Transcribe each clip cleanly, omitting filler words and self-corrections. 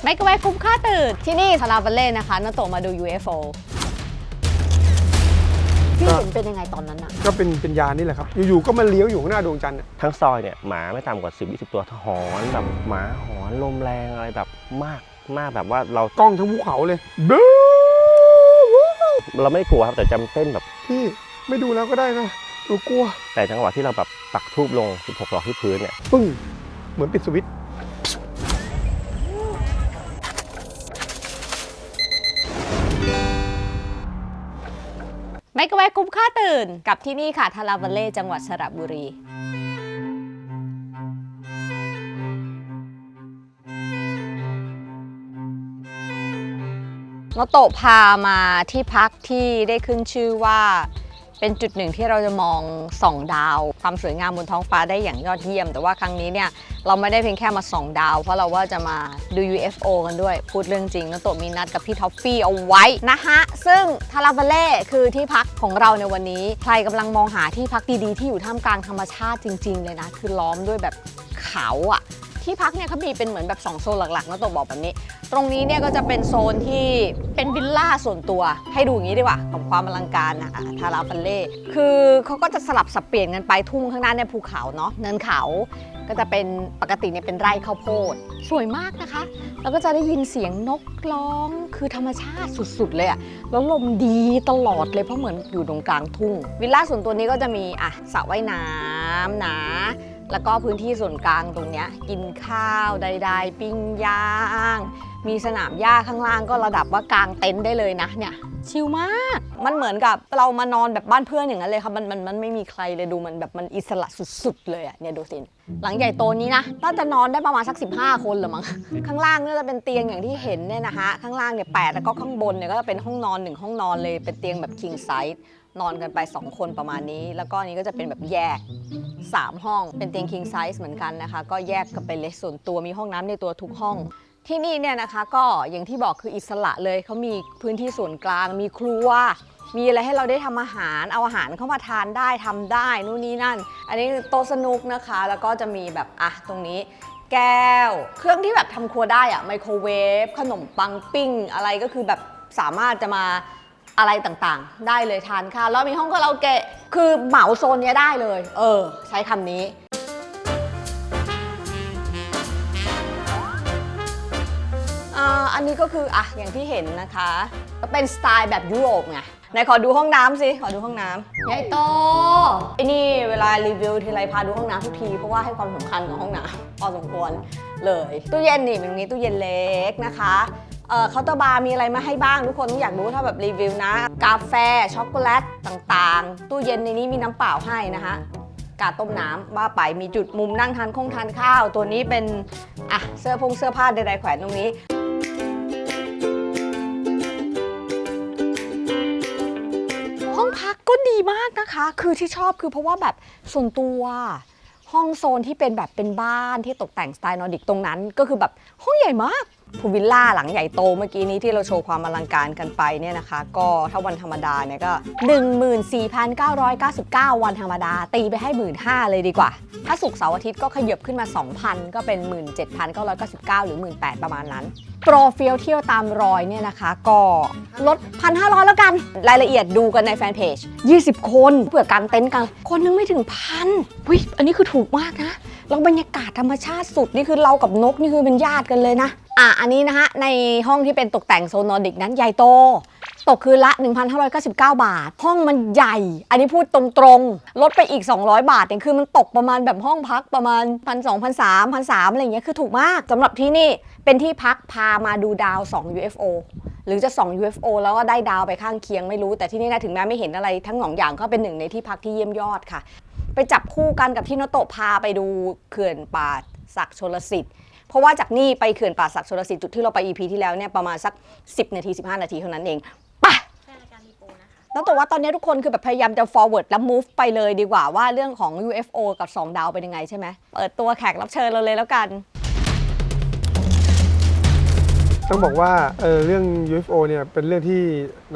ไมโครเวฟคุ้มค่าตื่นที่นี่ทาราบัลเล่นะคะน้าโตมาดู UFO พี่เห็นเป็นยังไงตอนนั้นอะก็เป็นยานนี่แหละครับอยู่ๆก็มาเลี้ยวอยู่ข้างหน้าดวงจันทร์ทั้งซอยเนี่ยหมาไม่ต่ำกว่า10-20 ตัวหอนแบบหมาหอนลมแรงอะไรแบบมากแบบว่าเรา กล้องทั้งภูเขาเลยเราไม่ได้กลัวครับแต่จำเต้นแบบ พี่ไม่ดูแล้วก็ได้นะหนูกลัวแต่จังหวะที่เราแบบปักธูปลง16 ดอกที่พื้นเนี่ย ปึ้งเหมือนปิดสวิตช์ไมโครเวฟคุ้มค่าตื่นกับที่นี่ค่ะทาราบัลเล่จังหวัดสระบุรีน้าโตพามาที่พักที่ได้ขึ้นชื่อว่าเป็นจุดหนึ่งที่เราจะมองส่องดาวความสวยงามบนท้องฟ้าได้อย่างยอดเยี่ยมแต่ว่าครั้งนี้เนี่ยเราไม่ได้เพียงแค่มาส่องดาวเพราะเราว่าจะมาดู UFO กันด้วยพูดเรื่องจริงน้าโตมีนัดกับพี่ท็อฟฟี่เอาไว้นะฮะซึ่งทาราบัลเล่คือที่พักของเราในวันนี้ใครกำลังมองหาที่พักดีๆที่อยู่ท่ามกลางธรรมชาติจริงๆเลยนะคือล้อมด้วยแบบเขาอะที่พักเนี่ยเขามีเป็นเหมือนแบบ2โซนหลักๆนะตัวบอกแบบนี้ตรงนี้เนี่ยก็จะเป็นโซนที่เป็นวิลล่าส่วนตัวให้ดูอย่างนี้ดีกว่าของความอลังการนะทาราบัลเล่คือเขาก็จะสลับสับเปลี่ยนกันไปทุ่งข้างหน้าเนี่ยภูเขาเนาะเนินเขาก็จะเป็นปกติเนี่ยเป็นไร่ข้าวโพดสวยมากนะคะแล้วก็จะได้ยินเสียงนกร้องคือธรรมชาติสุดๆเลยอะแล้วลมดีตลอดเลยเพราะเหมือนอยู่ตรงกลางทุ่งวิลล่าส่วนตัวนี้ก็จะมีสระว่ายน้ำนะแล้วก็พื้นที่ส่วนกลางตรงเนี้ยกินข้าวใดๆปิ้งย่างมีสนามหญ้าข้างล่างก็ระดับว่ากางเต็นท์ได้เลยนะเนี่ยชิลมากมันเหมือนกับเรามานอนแบบบ้านเพื่อนอย่างนั้นเลยค่ะมันไม่มีใครเลยดูมันแบบมันอิสระสุดๆเลยอะเนี่ยดูสิหลังใหญ่โตนี้นะน่าจะนอนได้ประมาณสัก15 คนหรือมั้งข้างล่างเนี่ยจะเป็นเตียงอย่างที่เห็นเนี่ยนะคะข้างล่างเนี่ย8แล้วก็ข้างบนเนี่ยก็จะเป็นห้องนอน1ห้องนอนเลยเป็นเตียงแบบ king sizeนอนกันไป2คนประมาณนี้แล้วก็นี้ก็จะเป็นแบบแยก3ห้องเป็นเตียง king size เหมือนกันนะคะก็แยกกันไปเลยส่วนตัวมีห้องน้ำในตัวทุกห้องที่นี่เนี่ยนะคะก็อย่างที่บอกคืออิสระเลยเขามีพื้นที่ส่วนกลางมีครัวมีอะไรให้เราได้ทำอาหารเอาอาหารเข้ามาทานได้ทำได้นู่นนี่นั่นอันนี้โต๊ะสนุกนะคะแล้วก็จะมีแบบตรงนี้แก้วเครื่องที่แบบทำครัวได้ไมโครเวฟขนมปังปิ้งอะไรก็คือแบบสามารถจะมาอะไรต่างๆได้เลยทานข้าวแล้วมีห้องคาราโอเกะคือเหมาโซนนี้ได้เลยใช้คำนี้อันนี้ก็คืออย่างที่เห็นนะคะก็เป็นสไตล์แบบยุโรปไงไหนขอดูห้องน้ำสิขอดูห้องน้ำใหญ่โตไอ้นี่เวลารีวิวทีไรพาดูห้องน้ำทุกทีเพราะว่าให้ความสำคัญกับห้องน้ำพอสมควรเลยตู้เย็นนี่เป็นนี้ตู้เย็นเล็กนะคะเคาน์เตอร์บาร์มีอะไรมาให้บ้างทุกคนต้องอยากรู้ถ้าแบบรีวิวนะกาแฟช็อกโกแลตต่างๆตู้เย็นในนี้มีน้ำเปล่าให้นะคะกาต้มน้ำว่าไปมีจุดมุมนั่งทานข้าวตัวนี้เป็นเสื้อผ้าใดๆแขวนตรงนี้ห้องพักก็ดีมากนะคะคือที่ชอบคือเพราะว่าแบบส่วนตัวห้องโซนที่เป็นแบบเป็นบ้านที่ตกแต่งสไตล์นอร์ดิกตรงนั้นก็คือแบบห้องใหญ่มากพูลวิลล่าหลังใหญ่โตเมื่อกี้นี้ที่เราโชว์ความอลังการกันไปเนี่ยนะคะก็ถ้าวันธรรมดาเนี่ยก็ 14,999 วันธรรมดาตีไปให้ 15,000 เลยดีกว่าถ้าศุกร์เสาร์อาทิตย์ก็ขยับขึ้นมา 2,000 ก็เป็น 17,999 หรือ 18,000 ประมาณนั้นโปรเฟียลเที่ยวตามรอยเนี่ยนะคะก็ลด 1,500 แล้วกันรายละเอียดดูกันในแฟนเพจ20 คนเผื่อกางเต็นท์กันคนนึงไม่ถึง 1,000 อันนี้คือถูกมากนะแล้วบรรยากาศธรรมชาติสุดนี่คือเรากับนกนี่คือเป็นญาติกันเลยนะอันนี้นะฮะในห้องที่เป็นตกแต่งโซนนอร์ดิกนั้นใหญ่โตตกคืนละ 1,599 บาทห้องมันใหญ่อันนี้พูดตรงๆลดไปอีก200 บาทเนี่ยคือมันตกประมาณแบบห้องพักประมาณ 1,200 1,300 1,300 อะไรอย่างเงี้ยคือถูกมากสำหรับที่นี่เป็นที่พักพามาดูดาว2 UFO หรือจะ2 UFO แล้วก็ได้ดาวไปข้างเคียงไม่รู้แต่ที่นี่นะถึงแม้ไม่เห็นอะไรทั้ง2อย่างก็เป็นหนึ่งในที่พักที่เยี่ยมยอดค่ะไปจับคู่กันกับที่น้าโตพาไปดูเขื่อนป่าสักชลสิทธิ์เพราะว่าจากนี่ไปเขื่อนป่าสักชลสิทธิ์จุดที่เราไป EP ที่แล้วเนี่ยประมาณสัก10 นาที 15 นาทีเท่านั้นเองป่ะแล้วแต่ว่าตอนนี้ทุกคนคือแบบพยายามจะ forward และ move ไปเลยดีกว่าว่าเรื่องของ UFO กับ2 ดาวเป็นยังไงใช่ไหมเปิดตัวแขกรับเชิญเราเลยแล้วกันส ต้องบอกว่าเรื่อง UFO เนี่ยเป็นเรื่องที่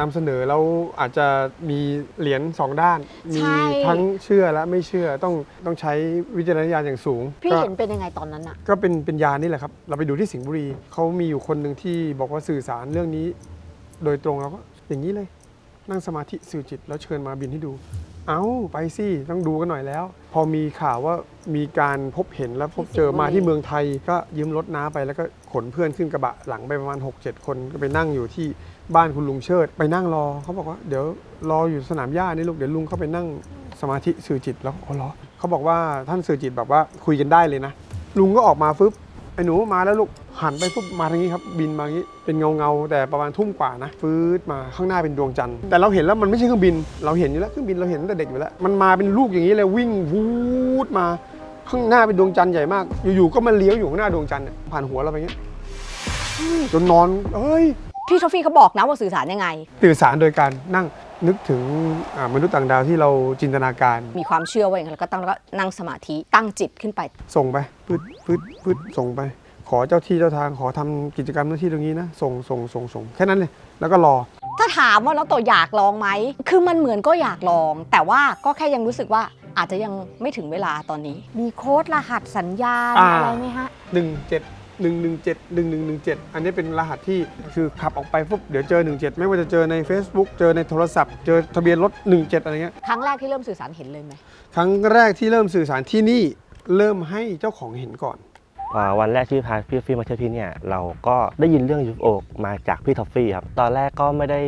นำเสนอแล้วอาจจะมีเหรียญ2ด้านมีทั้งเชื่อและไม่เชื่อต้องใช้วิจารณญาณอย่างสูงพี่เห็นเป็นยังไงตอนนั้นอ่ะก็เป็นยานนี่แหละครับเราไปดูที่สิงห์บุรีเขามีอยู่คนหนึ่งที่บอกว่าสื่อสารเรื่องนี้โดยตรงแล้วก็อย่างนี้เลยนั่งสมาธิสื่อจิตแล้วเชิญมาบินให้ดูเอาไปสิต้องดูกันหน่อยแล้วพอมีข่าวว่ามีการพบเห็นแล้วพบเจอมาที่เมืองไทยก็ยืมรถน้าไปแล้วก็ขนเพื่อนขึ้นกระบะหลังไปประมาณ 6-7 คนก็ไปนั่งอยู่ที่บ้านคุณลุงเชิดไปนั่งรอเขาบอกว่าเดี๋ยวรออยู่สนามหญ้านี่ลูกเดี๋ยวลุงเข้าไปนั่งสมาธิสื่อจิตแล้วอ๋อเหรอเขาบอกว่าท่านสื่อจิตแบบว่าคุยกันได้เลยนะลุงก็ออกมาฟึบไอ้หนูมาแล้วลูกหันไปปุ๊บมาทางนี้ครับบินมาอย่างนี้เป็นเงาแต่ประมาณทุ่มกว่านะฟื้นมาข้างหน้าเป็นดวงจันทร์แต่เราเห็นแล้วมันไม่ใช่เครื่องบินเราเห็นอยู่แล้วเครื่องบินเราเห็นตั้งแต่เด็กอยู่แล้วมันมาเป็นลูกอย่างนี้เลยวิ่งวูดมาข้างหน้าเป็นดวงจันทร์ใหญ่มากอยู่ๆก็มาเลี้ยวอยู่ข้างหน้าดวงจันทร์เนี่ยผ่านหัวเราไปอย่างนี้จนนอนพี่ทอฟฟี่เขาบอกนะว่าสื่อสารยังไงสื่อสารโดยการนั่งนึกถึงมนุษย์ต่างดาวที่เราจินตนาการมีความเชื่อว่าอย่างนั้นแล้วก็นั่งสมาธิตั้งจิตขึ้นไปส่งไปพืดส่งไปขอเจ้าที่เจ้าทางขอทำกิจกรรมหน้าที่ตรงนี้นะส่งแค่นั้นเลยแล้วก็รอถ้าถามว่าแล้วตัวอยากลองไหมคือมันเหมือนก็อยากลองแต่ว่าก็แค่ยังรู้สึกว่าอาจจะยังไม่ถึงเวลาตอนนี้มีโค้ดรหัสสัญญาณอะไรไหมฮะ17117 อันนี้เป็นรหัสที่คือขับออกไปปุ๊บเดี๋ยวเจอ17ไม่ว่าจะเจอใน Facebook เจอในโทรศัพท์เจอทะเบียนรถ17อะไรเงี้ยครั้งแรกที่เริ่มสื่อสารเห็นเลยไหมครั้งแรกที่เริ่มสื่อสารที่นี่เริ่มให้เจ้าของเห็นก่อนวันแรกที่พาพี่ทอฟฟี่มาเที่ยวที่เนี่ยเราก็ได้ยินเรื่อง UFO มาจากพี่ทอฟฟี่ครับตอนแรกก็ไม่ได้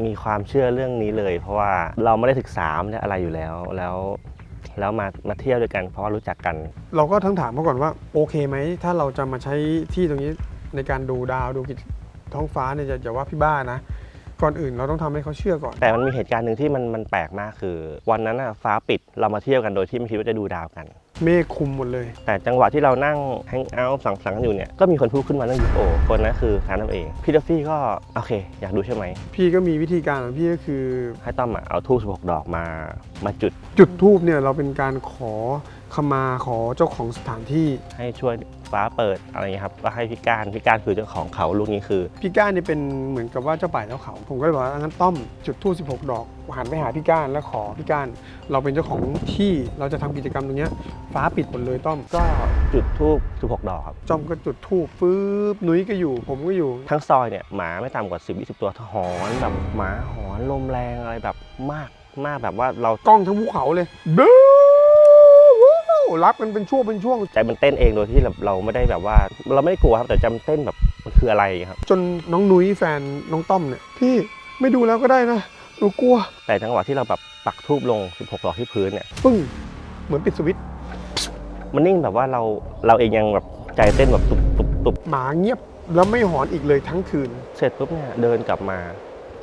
มีความเชื่อเรื่องนี้เลยเพราะว่าเราไม่ได้ศึกษาอะไรอยู่แล้วมาเที่ยวด้วยกันเพราะรู้จักกันเราก็ทั้งถามเขาก่อนว่าโอเคไหมถ้าเราจะมาใช้ที่ตรงนี้ในการดูดาวดูท้องฟ้าเนี่ยอย่าว่าพี่บ้านะก่อนอื่นเราต้องทำให้เขาเชื่อก่อนแต่มันมีเหตุการณ์หนึ่งที่มันแปลกมากคือวันนั้นฟ้าปิดเรามาเที่ยวกันโดยที่ไม่คิดว่าจะดูดาวกันเมฆคุมหมดเลยแต่จังหวะที่เรานั่งแฮงเอาท์สังสรรค์กันอยู่เนี่ยก็มีคนพูดขึ้นมาเรื่อง UFO คนนั้นคือแฟนเราเองพี่ทอฟฟี่ก็โอเคอยากดูใช่ไหมพี่ก็มีวิธีการของพี่ก็คือให้ต้อมเอาธูป16 ดอกมาจุดธูปเนี่ยเราเป็นการขอขมาขอเจ้าของสถานที่ให้ช่วยฟ้าเปิดอะไรเงี้ยครับก็ให้พี่ก้านคือเจ้าของเขาลูกนี้คือพี่ก้านนี่เป็นเหมือนกับว่าเจ้าป่าเจ้าเขาผมก็เลยบอกว่างั้นต้อมจุดธูป16 ดอกหันไปหาพี่ก้านแล้วขอพี่ก้านเราเป็นเจ้าของที่เราจะทำกิจกรรมตรงนี้ฟ้าปิดหมดเลยต้อมก็จุดธูป16 ดอกครับจอมก็จุดธูปฟื้บนุ้ยก็อยู่ผมก็อยู่ทั้งซอยเนี่ยหมาไม่ต่ำกว่า10-20 ตัวหอนแบบหมาหอนลมแรงอะไรแบบมากแบบว่าเรากล้องทั้งภูเขาเลยรับกันเป็นช่วงใจมันเต้นเองโดยที่เราไม่ได้แบบว่าเราไม่ได้กลัวครับแต่ใจมันเต้นแบบมันคืออะไรครับจนน้องนุ้ยแฟนน้องต้อมเนี่ยพี่ไม่ดูแล้วก็ได้นะหนูกลัวแต่จังหวะที่เราแบบปักธูปลง16 ดอกที่พื้นเนี่ยปึ้งเหมือนปิดสวิตช์มันนิ่งแบบว่าเราเองยังแบบใจเต้นแบบตุบหมาเงียบแล้วไม่หอนอีกเลยทั้งคืนเสร็จปุ๊บเนี่ยเดินกลับมา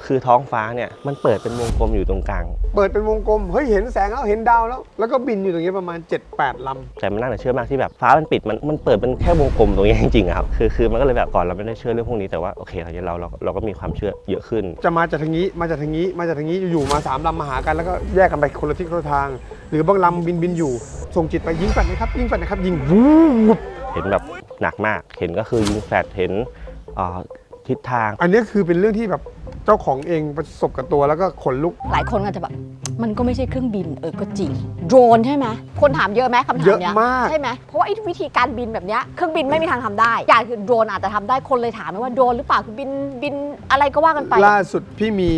คือท้องฟ้าเนี่ยมันเปิดเป็นวงกลมอยู่ตรงกลางเปิดเป็นวงกลมเฮ้ยเห็นแสงแล้วเห็นดาวแล้วก็บินอยู่ตรงนี้ประมาณ 7-8 ลำแต่มันน่าจะเชื่อมากที่แบบฟ้ามันปิดมันเปิดเป็นแค่วงกลมตรงนี้จริงๆครับคือมันก็เลยแบบก่อนเราไม่ได้เชื่อเรื่องพวกนี้แต่ว่าโอเคเราก็มีความเชื่อเยอะขึ้นจะมาจากทางนี้อยู่มา3 ลำมาหากันแล้วก็แยกกันไปคนละทิศคนละทางหรือบางลำบินอยู่ส่งจิตไปยิงแฟลชนะครับยิงวูบเห็นแบบหนักมากเห็นก็คือยิงแฟลชเห็นทิศทางอันนี้คือเป็นเรื่องที่แบบเจ้าของเองประสบกับตัวแล้วก็ขนลุกหลายคนอาจจะแบบมันก็ไม่ใช่เครื่องบินก็จริงโดรนใช่ไหมคนถามเยอะไหมคำถามเนี้ยเยอะมากใช่ไหมเพราะว่าวิธีการบินแบบนี้เครื่องบินไม่มีทางทำได้อย่างคือโดรนอาจจะทำได้คนเลยถามว่าโดรนหรือเปล่าคือบินอะไรก็ว่ากันไปล่าสุดพี่มี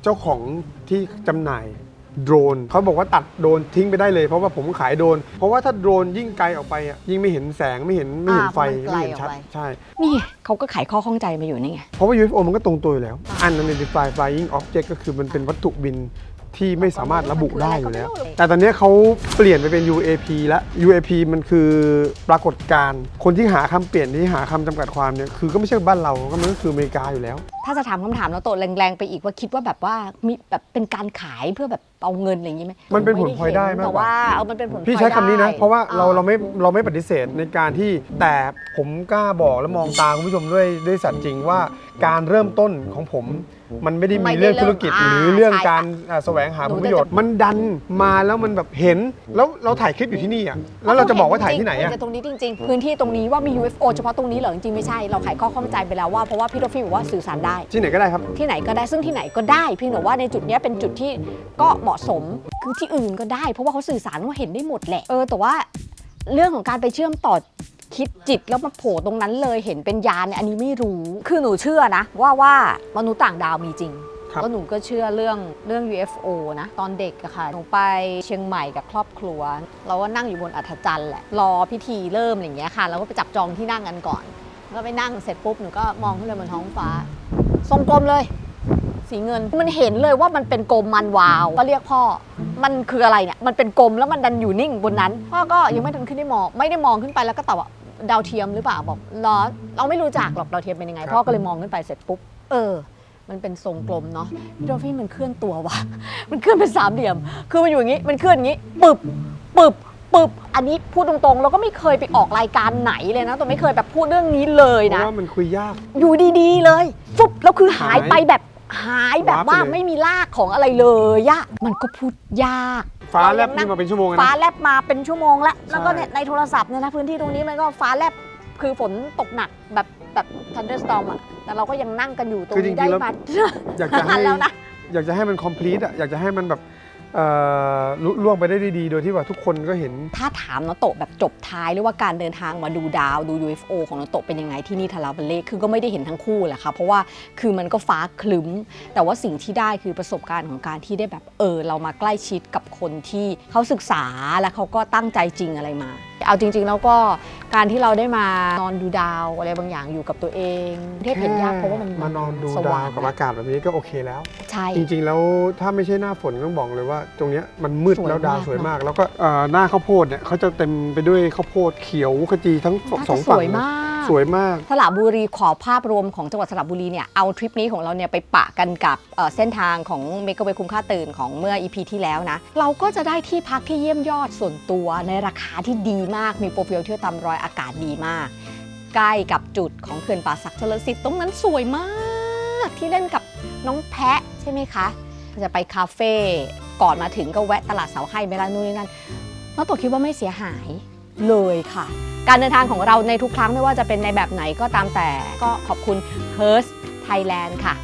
เจ้าของที่จำหน่ายโดรนเขาบอกว่าตัดโดรนทิ้งไปได้เลยเพราะว่าผมขายโดรนเพราะว่าถ้าโดรนยิ่งไกลออกไปยิ่งไม่เห็นแสงไม่เห็นไฟไม่เห็นชัดใช่นี่เขาก็ไขข้อข้องใจมาอยู่นี่ไงเพราะว่า UFO มันก็ตรงตัวอยู่แล้ว Unidentified Flying Object ก็คือมันเป็นวัตถุบินที่ไม่สามารถระบุได้อยู่แล้วแต่ตอนนี้เขาเปลี่ยนไปเป็น UAP แล้ว UAP มันคือปรากฏการณ์คนที่หาคำเปลี่ยนที่หาคำจำกัดความเนี่ยคือก็ไม่ใช่บ้านเราก็มันก็คืออเมริกาอยู่แล้วถ้าจะถามคำถามแล้วโตแรงๆไปอีกว่าคิดว่าแบบว่ามีแบบเป็นการขายเพื่อแบบ เอาเงินอะไรอย่างนี้ไหม มันเป็นผลพลอยได้มากกว่า แต่ว่ามันเป็นผลพลอยได้ พี่ใช้คำนี้นะ เพราะว่าเรา อ่ เราไม่ปฏิเสธในการที่แต่ผมกล้าบอกและมองตาคุณผู้ชมด้วยสัตย์จริงว่าการเริ่มต้นของผม มันไม่ได้มีเรื่องธุรกิจหรือเรื่องการแสวงหาผลประโยชน์มันดันมาแล้วมันแบบเห็นแล้วเราถ่ายคลิปอยู่ที่นี่อ่ะแล้วเราจะบอกว่าถ่ายที่ไหนอ่ะ ตรงนี้จริงๆพื้นที่ตรงนี้ว่ามี UFO เฉพาะตรงนี้เหรอจริงๆไม่ใช่เราไขข้อข้องใจไปแล้วว่าเพราะว่าพี่โทฟี่บอกว่าสื่อสารได้ ที่ไหนก็ได้ครับ ที่ไหนก็ได้ซึ่งที่ไหนก็ได้เพียงแต่ว่าในจุดเนี้ยเป็นจุดที่ก็เหมาะสมคือที่อื่นก็ได้ เพราะว่าเขาสื่อสารว่าเห็นได้หมดแหละแต่ว่าเรื่องของการไปเชื่อมต่อคิดจิตแล้วมาโผล่ตรงนั้นเลยเห็นเป็นยานเนี่ยอันนี้ไม่รู้คือหนูเชื่อนะว่ามนุษย์ต่างดาวมีจริง ครับ แล้วหนูก็เชื่อเรื่อง UFO นะตอนเด็กอะค่ะหนูไปเชียงใหม่กับครอบครัว เราก็นั่งอยู่บนอัฐจันทร์แหละรอพิธีเริ่มอย่างเงี้ยค่ะเราก็ไปจับจองที่นั่งกันก่อนแล้วไปนั่งเสร็จปุ๊บหนูก็มองขึ้นไปบนท้องฟ้าทรงกลมเลยสีเงินมันเห็นเลยว่ามันเป็นกลมมันวาวก็เรียกพ่อมันคืออะไรเนี่ยมันเป็นกลมแล้วมันดันอยู่นิ่งบนนั้นพ่อก็ยังไม่ทันขึ้นได้มองขึ้นไปแล้วก็ตอบว่าดาวเทียมหรือเปล่าบอกเราไม่รู้จักหรอกดาวเทียมเป็นยังไงพ่อก็เลยมองขึ้นไปเสร็จปุ๊บมันเป็นทรงกลมเนาะพี่โดฟี่มันเคลื่อนตัวว่ะ มันเคลื่อนเป็นสามเหลี่ยมคือมันอยู่อย่างนี้มันเคลื่อนอย่างนี้ปึบอันนี้พูดตรงๆเราก็ไม่เคยไปออกรายการไหนเลยนะตัวไม่เคยแบบพูดเรื่องนี้เลย เพ นะ ราะว่ามันคุยยาก อยู่ดีๆเลยฟุบแล้วคือหายไปแบบว่า ว้าบไปเลย ไม่มีรากของอะไรเลยอะมันก็พูดยาก ฟ้าแลบนี่มาเป็นชั่วโมงนะ ฟ้าแลบมาเป็นชั่วโมงแล้วแล้วก็ ใช่ เนี่ยในโทรศัพท์เนี่ยนะพื้นที่ตรงนี้มันก็ฟ้าแลบคือฝนตกหนักแบบthunderstorm อะแต่เราก็ยังนั่งกันอยู่ตรง คือจริ นี้ งๆ ได้ แล้ว มา อยากจะให้ แล้วนะ อยากจะให้มัน complete อ่ะอยากจะให้มันแบบลุล่วงไปได้ด้วยดีโดยที่ว่าทุกคนก็เห็น ถ้าถามโนโตะแบบจบท้ายหรือว่าการเดินทางมาดูดาวดู UFO ของโนโตะเป็นยังไงที่นี่ทาราบัลเล่คือก็ไม่ได้เห็นทั้งคู่แหละค่ะเพราะว่าคือมันก็ฟ้าคลึ้ม แต่ว่าสิ่งที่ได้คือประสบการณ์ของการที่ได้แบบเรามาใกล้ชิดกับคนที่เขาศึกษาและเขาก็ตั้งใจจริงอะไรมา เอาจริงๆแล้วก็การที่เราได้มานอนดูดาวอะไรบางอย่างอยู่กับตัวเองเทพเห็นยากเพราะว่ามัน มานอนดู ส ดา ว่าว ง กับอากาศแบบนี้ก็โอเคแล้ว ใช่ จริงๆแล้วถ้าไม่ใช่หน้าฝนต้องบอกเลยว่า ตรงเนี้ยมันมืด สวย แล้วดาว มาก สวยมาก แล้วก็หน้าข้าวโพดเนี่ยเขาจะเต็มไปด้วยข้าวโพดเขียวขจีทั้ง น่า ส จะ อง ส ฝั่ง วย เลย มาก สวยมาก สระบุรีขอภาพรวมของจังหวัดสระบุรีเนี่ยเอาทริปนี้ของเราเนี่ยไปปะกันกับเส้นทางของเมกะเวคุ้มค่าตื่นของเมื่อ EP ที่แล้วนะเราก็จะได้ที่พักที่เยี่ยมยอดส่วนตัวในราคาที่ดีมากมีโปรไฟล์เที่ยวตามรอยอากาศดีมาก ใกล้กับจุดของเขื่อนป่าสักเฉลิมสิทธิ์ตรงนั้นสวยมากที่เล่นกับน้องแพะใช่ไหมคะจะไปคาเฟ่ก่อนมาถึงก็แวะตลาดเสาให้เวลานู่นนี่นั่นน้องตัวคิดว่าไม่เสียหายเลยค่ะ การเดินทางของเราในทุกครั้งไม่ว่าจะเป็นในแบบไหนก็ตามแต่ก็ขอบคุณ Hertz Thailand ค่ะ